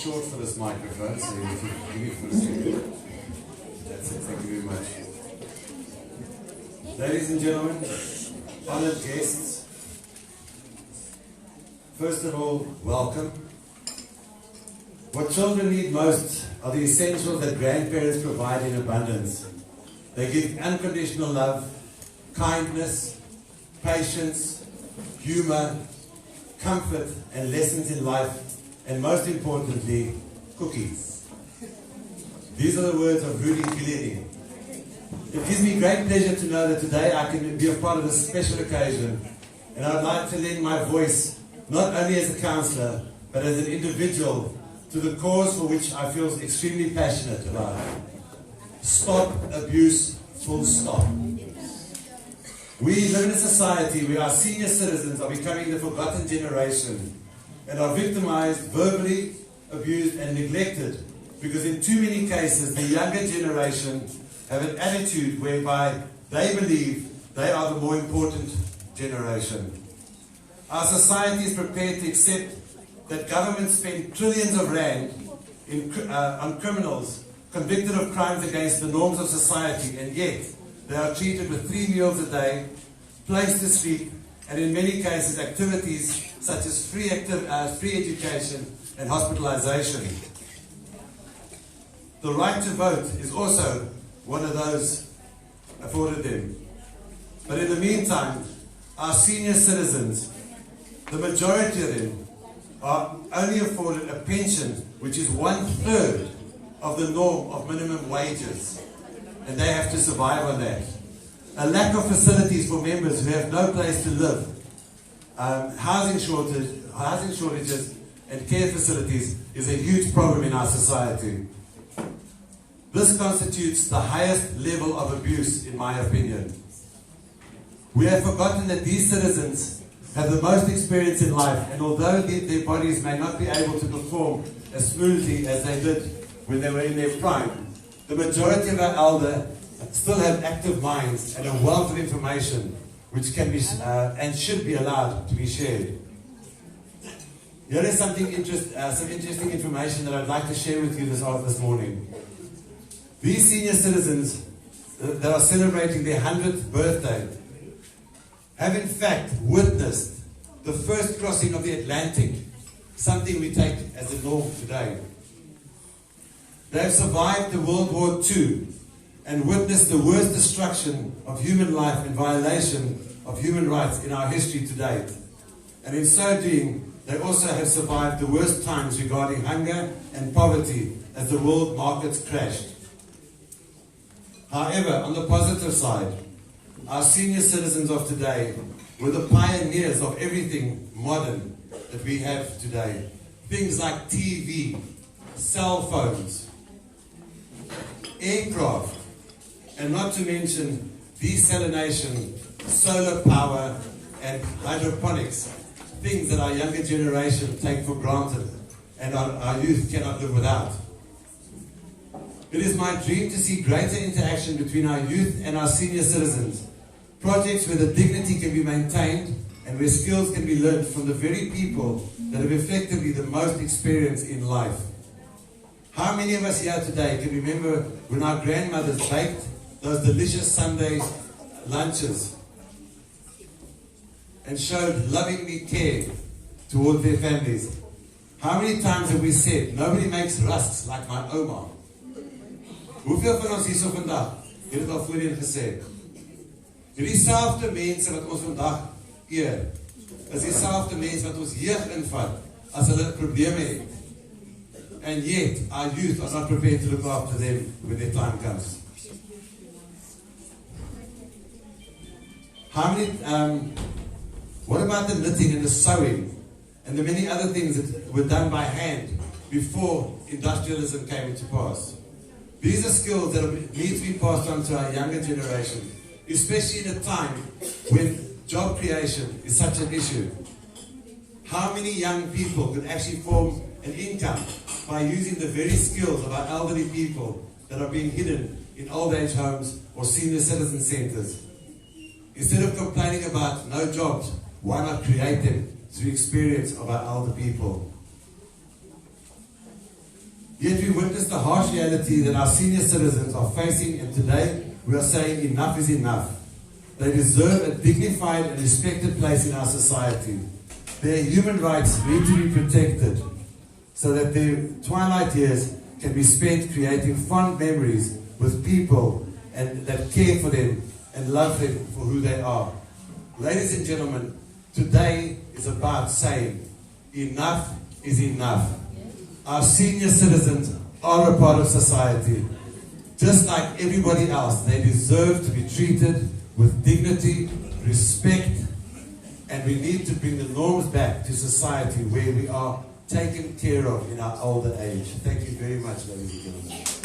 short for this microphone, so you have to give me for a second. That's it, thank you very much. Ladies and gentlemen, honored guests, first of all, welcome. What children need most are the essentials that grandparents provide in abundance. They give unconditional love, kindness, patience, humor, comfort, and lessons in life, and most importantly, cookies. These are the words of Rudy Giuliani. It gives me great pleasure to know that today I can be a part of this special occasion, and I'd like to lend my voice, not only as a counsellor, but as an individual, to the cause for which I feel extremely passionate about. Stop abuse, full stop. We live in a society where our senior citizens are becoming the forgotten generation and are victimized, verbally abused and neglected because in too many cases the younger generation have an attitude whereby they believe they are the more important generation. Our society is prepared to accept that governments spend trillions of rand on criminals convicted of crimes against the norms of society, and yet they are treated with 3 meals a day, placed to sleep, and in many cases activities such as free education and hospitalization. The right to vote is also one of those afforded them. But in the meantime, our senior citizens, the majority of them, are only afforded a pension which is 1/3 of the norm of minimum wages, and they have to survive on that. A lack of facilities for members who have no place to live, housing shortages and care facilities is a huge problem in our society. This constitutes the highest level of abuse, in my opinion. We have forgotten that these citizens have the most experience in life, and although their bodies may not be able to perform as smoothly as they did when they were in their prime, the majority of our elder still have active minds and a wealth of information which can be and should be allowed to be shared. Here is some interesting information that I'd like to share with you this morning. These senior citizens that are celebrating their 100th birthday have in fact witnessed the first crossing of the Atlantic, something we take as a norm today. They have survived the World War II and witnessed the worst destruction of human life and violation of human rights in our history to date. And in so doing, they also have survived the worst times regarding hunger and poverty as the world markets crashed. However, on the positive side, our senior citizens of today were the pioneers of everything modern that we have today. Things like TV, cell phones, aircraft, and not to mention desalination, solar power, and hydroponics. Things that our younger generation take for granted and our youth cannot live without. It is my dream to see greater interaction between our youth and our senior citizens. Projects where the dignity can be maintained and where skills can be learned from the very people that have effectively the most experience in life. How many of us here today can remember when our grandmothers baked those delicious Sunday lunches and showed lovingly care towards their families? How many times have we said, nobody makes rusks like my oma? Hoeveel van ons hierso vandag het dit al voorheen gesê? Hierdie selfde mense wat ons vandag eer, is dieselfde mense wat ons jeug invat as hulle probleme het. And yet, our youth are not prepared to look after them when their time comes. What about the knitting and the sewing and the many other things that were done by hand before industrialism came into pass? These are skills that need to be passed on to our younger generation, especially in a time when job creation is such an issue. How many young people could actually form an income by using the very skills of our elderly people that are being hidden in old age homes or senior citizen centers? Instead of complaining about no jobs, why not create them through experience of our elder people? Yet we witness the harsh reality that our senior citizens are facing, and today we are saying enough is enough. They deserve a dignified and respected place in our society. Their human rights need to be protected so that their twilight years can be spent creating fond memories with people and that care for them and love them for who they are. Ladies and gentlemen, today is about saying enough is enough. Our senior citizens are a part of society. Just like everybody else, they deserve to be treated with dignity, respect, and we need to bring the norms back to society where we are taken care of in our older age. Thank you very much, ladies and gentlemen.